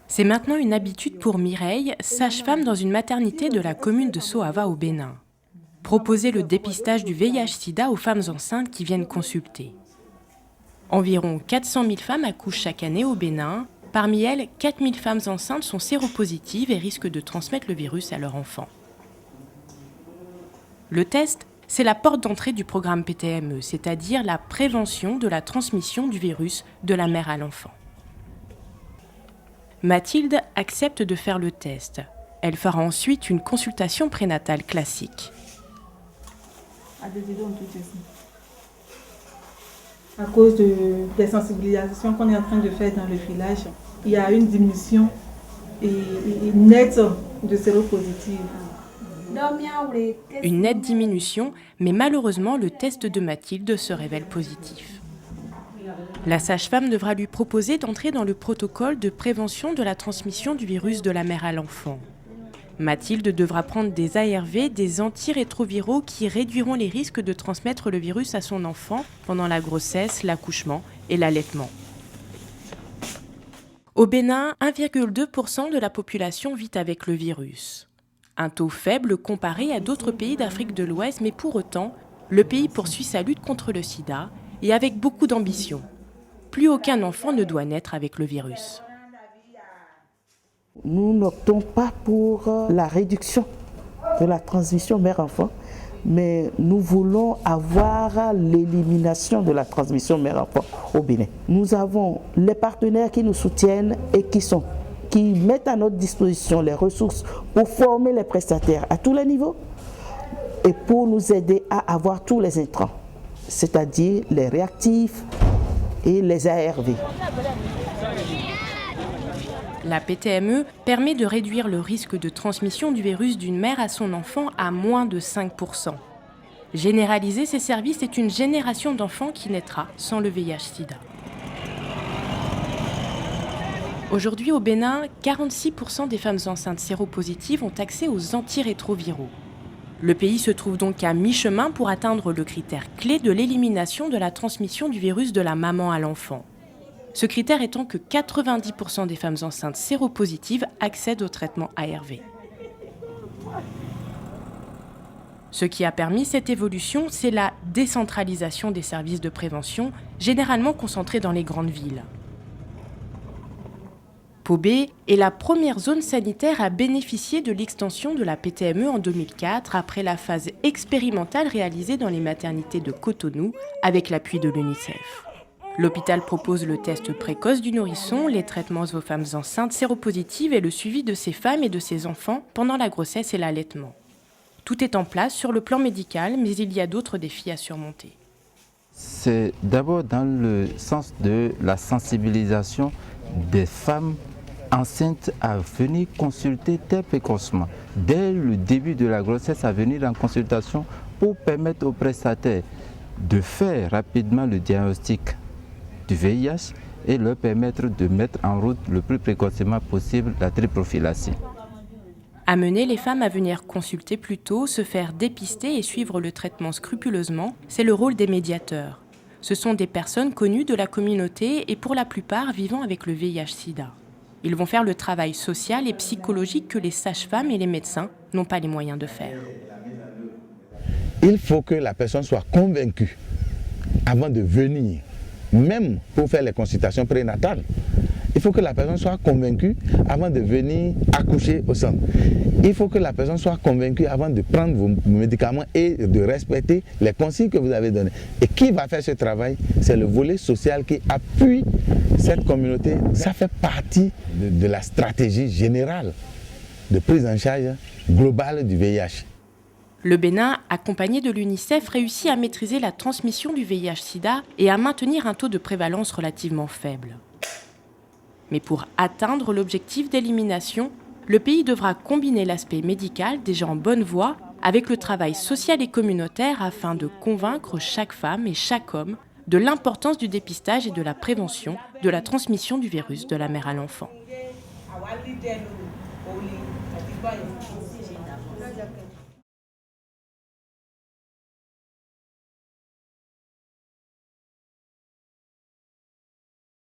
C'est maintenant une habitude pour Mireille, sage-femme dans une maternité de la commune de Soava au Bénin. Proposer le dépistage du VIH/SIDA aux femmes enceintes qui viennent consulter. Environ 400 000 femmes accouchent chaque année au Bénin. Parmi elles, 4 000 femmes enceintes sont séropositives et risquent de transmettre le virus à leur enfant. Le test, c'est la porte d'entrée du programme PTME, c'est-à-dire la prévention de la transmission du virus de la mère à l'enfant. Mathilde accepte de faire le test. Elle fera ensuite une consultation prénatale classique. À cause des sensibilisations qu'on est en train de faire dans le village, il y a une diminution nette de séropositifs. Une nette diminution, mais malheureusement, le test de Mathilde se révèle positif. La sage-femme devra lui proposer d'entrer dans le protocole de prévention de la transmission du virus de la mère à l'enfant. Mathilde devra prendre des ARV, des antirétroviraux qui réduiront les risques de transmettre le virus à son enfant pendant la grossesse, l'accouchement et l'allaitement. Au Bénin, 1,2% de la population vit avec le virus. Un taux faible comparé à d'autres pays d'Afrique de l'Ouest, mais pour autant, le pays poursuit sa lutte contre le sida et avec beaucoup d'ambition. Plus aucun enfant ne doit naître avec le virus. Nous n'optons pas pour la réduction de la transmission mère-enfant, mais nous voulons avoir l'élimination de la transmission mère-enfant au Bénin. Nous avons les partenaires qui nous soutiennent et qui mettent à notre disposition les ressources pour former les prestataires à tous les niveaux et pour nous aider à avoir tous les intrants, c'est-à-dire les réactifs et les ARV. La PTME permet de réduire le risque de transmission du virus d'une mère à son enfant à moins de 5%. Généraliser ces services est une génération d'enfants qui naîtra sans le VIH/SIDA. Aujourd'hui au Bénin, 46% des femmes enceintes séropositives ont accès aux antirétroviraux. Le pays se trouve donc à mi-chemin pour atteindre le critère clé de l'élimination de la transmission du virus de la maman à l'enfant. Ce critère étant que 90% des femmes enceintes séropositives accèdent au traitement ARV. Ce qui a permis cette évolution, c'est la décentralisation des services de prévention, généralement concentrés dans les grandes villes. Pobé est la première zone sanitaire à bénéficier de l'extension de la PTME en 2004, après la phase expérimentale réalisée dans les maternités de Cotonou avec l'appui de l'UNICEF. L'hôpital propose le test précoce du nourrisson, les traitements aux femmes enceintes séropositives et le suivi de ces femmes et de ces enfants pendant la grossesse et l'allaitement. Tout est en place sur le plan médical, mais il y a d'autres défis à surmonter. C'est d'abord dans le sens de la sensibilisation des femmes enceintes à venir consulter très précocement, dès le début de la grossesse, à venir en consultation pour permettre aux prestataires de faire rapidement le diagnostic du VIH et leur permettre de mettre en route le plus précocement possible la triprophylaxie. Amener les femmes à venir consulter plus tôt, se faire dépister et suivre le traitement scrupuleusement, c'est le rôle des médiateurs. Ce sont des personnes connues de la communauté et pour la plupart vivant avec le VIH/SIDA. Ils vont faire le travail social et psychologique que les sages-femmes et les médecins n'ont pas les moyens de faire. Il faut que la personne soit convaincue avant de venir, même pour faire les consultations prénatales. Il faut que la personne soit convaincue avant de venir accoucher au centre. Il faut que la personne soit convaincue avant de prendre vos médicaments et de respecter les consignes que vous avez données. Et qui va faire ce travail? C'est le volet social qui appuie cette communauté. Ça fait partie de la stratégie générale de prise en charge globale du VIH. Le Bénin, accompagné de l'UNICEF, réussit à maîtriser la transmission du VIH/SIDA et à maintenir un taux de prévalence relativement faible. Mais pour atteindre l'objectif d'élimination, le pays devra combiner l'aspect médical, déjà en bonne voie, avec le travail social et communautaire afin de convaincre chaque femme et chaque homme de l'importance du dépistage et de la prévention de la transmission du virus de la mère à l'enfant.